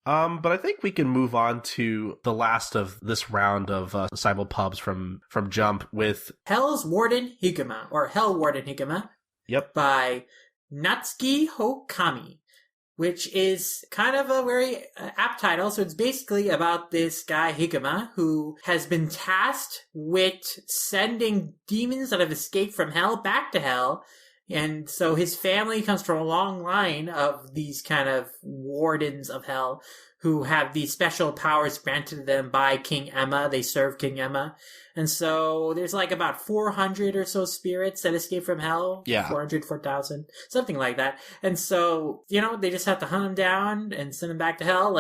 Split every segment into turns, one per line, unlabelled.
But I think we can move on to the last of this round of simulpubs from Jump with
Hell's Warden Higuma, or Hell Warden Higuma.
Yep.
By Natsuki Hokami, which is kind of a very apt title. So it's basically about this guy, Higuma, who has been tasked with sending demons that have escaped from hell back to hell. And so his family comes from a long line of these kind of wardens of hell who have these special powers granted to them by King Emma. They serve King Emma. And so there's like about 400 or so spirits that escape from hell.
Yeah.
400, 4,000, something like that. And so, they just have to hunt them down and send them back to hell.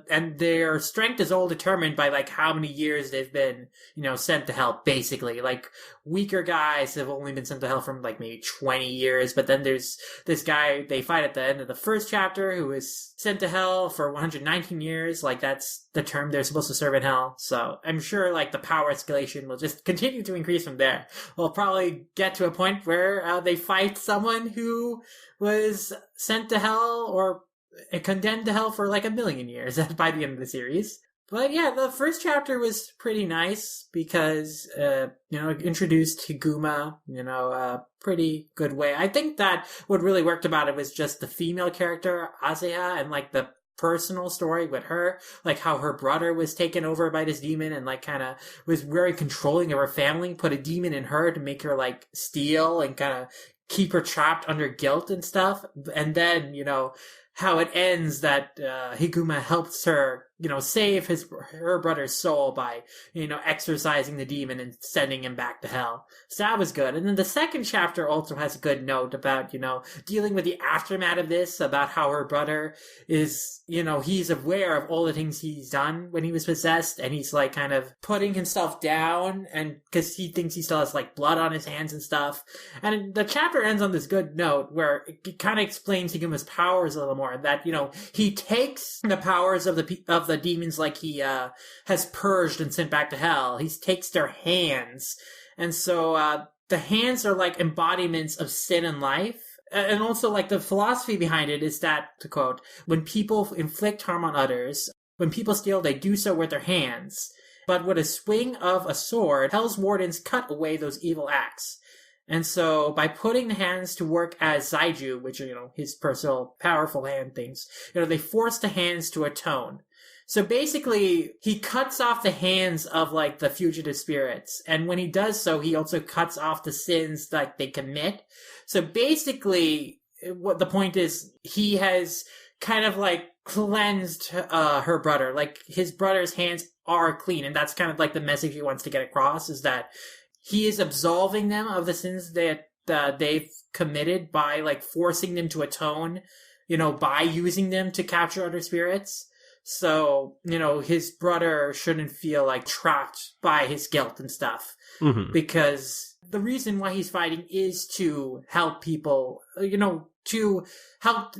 And their strength is all determined by like how many years they've been, sent to hell, basically. Like weaker guys have only been sent to hell from like maybe 20 years. But then there's this guy they fight at the end of the first chapter who is sent to hell for 119 years. Like that's the term they're supposed to serve in hell. So I'm sure like the power escalation will just continue to increase from there. We'll probably get to a point where they fight someone who was sent to hell or condemned to hell for like 1,000,000 years by the end of the series. But yeah, the first chapter was pretty nice because, it introduced Higuma, a pretty good way. I think that what really worked about it was just the female character, Aseha, and like the personal story with her, like how her brother was taken over by this demon and like kind of was very controlling of her family, put a demon in her to make her like steal and kind of keep her trapped under guilt and stuff. And then, how it ends that Higuma helps her, save her brother's soul by, exorcising the demon and sending him back to hell. So that was good. And then the second chapter also has a good note about, dealing with the aftermath of this, about how her brother is, he's aware of all the things he's done when he was possessed, and he's like kind of putting himself down, and because he thinks he still has like blood on his hands and stuff. And the chapter ends on this good note where it kind of explains Higuma's powers a little more, that, he takes the powers of the demons like he has purged and sent back to hell. He takes their hands. And so the hands are like embodiments of sin and life. And also like the philosophy behind it is that, to quote, when people inflict harm on others, when people steal, they do so with their hands. But with a swing of a sword, Hell's Wardens cut away those evil acts. And so by putting the hands to work as Zaiju, which are, his personal powerful hand things, they force the hands to atone. So basically, he cuts off the hands of like the fugitive spirits. And when he does so, he also cuts off the sins that they commit. So basically, what the point is, he has kind of like cleansed her brother. Like his brother's hands are clean. And that's kind of like the message he wants to get across, is that he is absolving them of the sins that they've committed by like forcing them to atone, by using them to capture other spirits. So, his brother shouldn't feel like trapped by his guilt and stuff.
Mm-hmm.
Because the reason why he's fighting is to help people, to help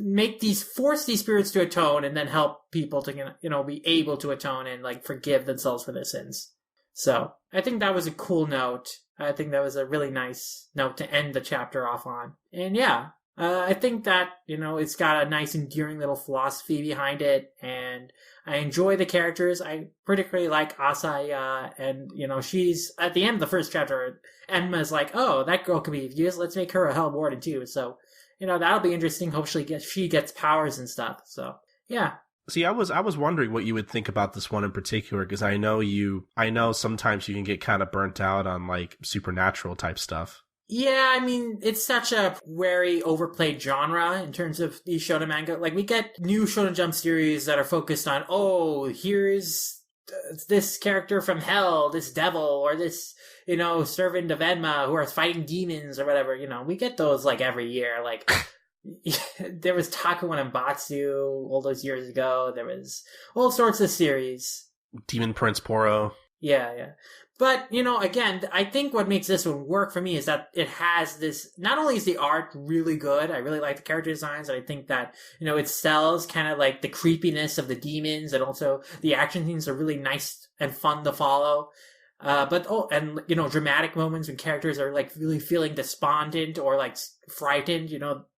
force these spirits to atone, and then help people to, be able to atone and like forgive themselves for their sins. So I think that was a cool note. I think that was a really nice note to end the chapter off on. And yeah, I think that, it's got a nice endearing little philosophy behind it. And I enjoy the characters. I particularly like Asaya. And, she's at the end of the first chapter, Enma's like, oh, that girl can be used. Let's make her a Hell Warden too. So, that'll be interesting. Hopefully she gets powers and stuff. So yeah.
See, I was wondering what you would think about this one in particular, because I know sometimes you can get kind of burnt out on like supernatural type stuff.
Yeah, I mean, it's such a very overplayed genre in terms of these shonen manga. Like, we get new Shonen Jump series that are focused on, here's this character from hell, this devil, or this, servant of Enma who are fighting demons or whatever. We get those like every year. Like, there was Takuan and Batsu all those years ago. There was all sorts of series.
Demon Prince Poro.
Yeah. But, again, I think what makes this one work for me is that it has this, not only is the art really good, I really like the character designs, and I think that, it sells kind of like the creepiness of the demons, and also the action scenes are really nice and fun to follow. Dramatic moments when characters are like really feeling despondent or like frightened,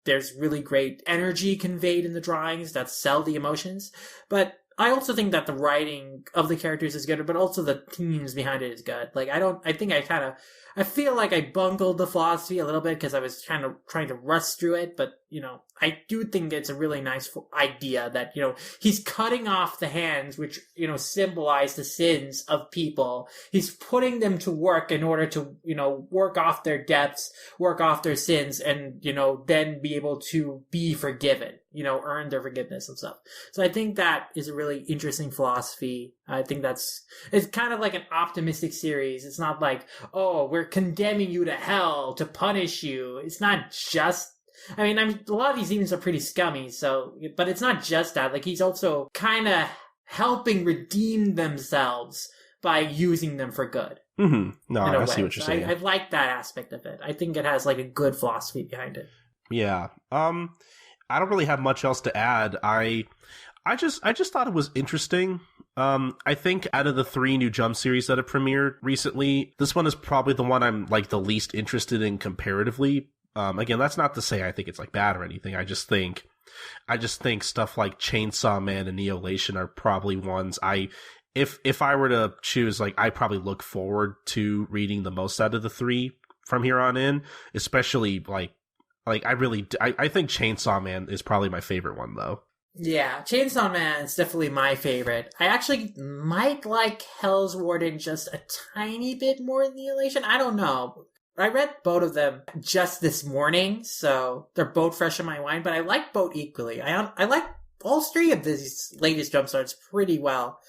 there's really great energy conveyed in the drawings that sell the emotions. But I also think that the writing of the characters is good, but also the themes behind it is good. Like, I feel like I bungled the philosophy a little bit because I was trying to rush through it, but, I do think it's a really nice idea that, he's cutting off the hands, which, symbolize the sins of people. He's putting them to work in order to, work off their debts, work off their sins, and, then be able to be forgiven, earn their forgiveness and stuff. So I think that is a really interesting philosophy. I think it's kind of like an optimistic series. It's not like, oh, we're condemning you to hell to punish you. It's not just, a lot of these demons are pretty scummy, but it's not just that. Like, he's also kind of helping redeem themselves by using them for good.
Mm-hmm. No, I see what you're saying.
I like that aspect of it. I think it has like a good philosophy behind it.
Yeah. I don't really have much else to add. I just thought it was interesting. I think out of the 3 new Jump series that have premiered recently, this one is probably the one I'm like the least interested in comparatively. Again, that's not to say I think it's like bad or anything. I just think stuff like Chainsaw Man and Neolation are probably ones if I were to choose, like, I probably look forward to reading the most out of the 3 from here on in, especially like I think Chainsaw Man is probably my favorite one though.
Yeah, Chainsaw Man is definitely my favorite. I actually might like Hell's Warden just a tiny bit more than Neolation. I don't know. I read both of them just this morning, so they're both fresh in my mind, but I like both equally. I like all 3 of these latest Jump starts pretty well.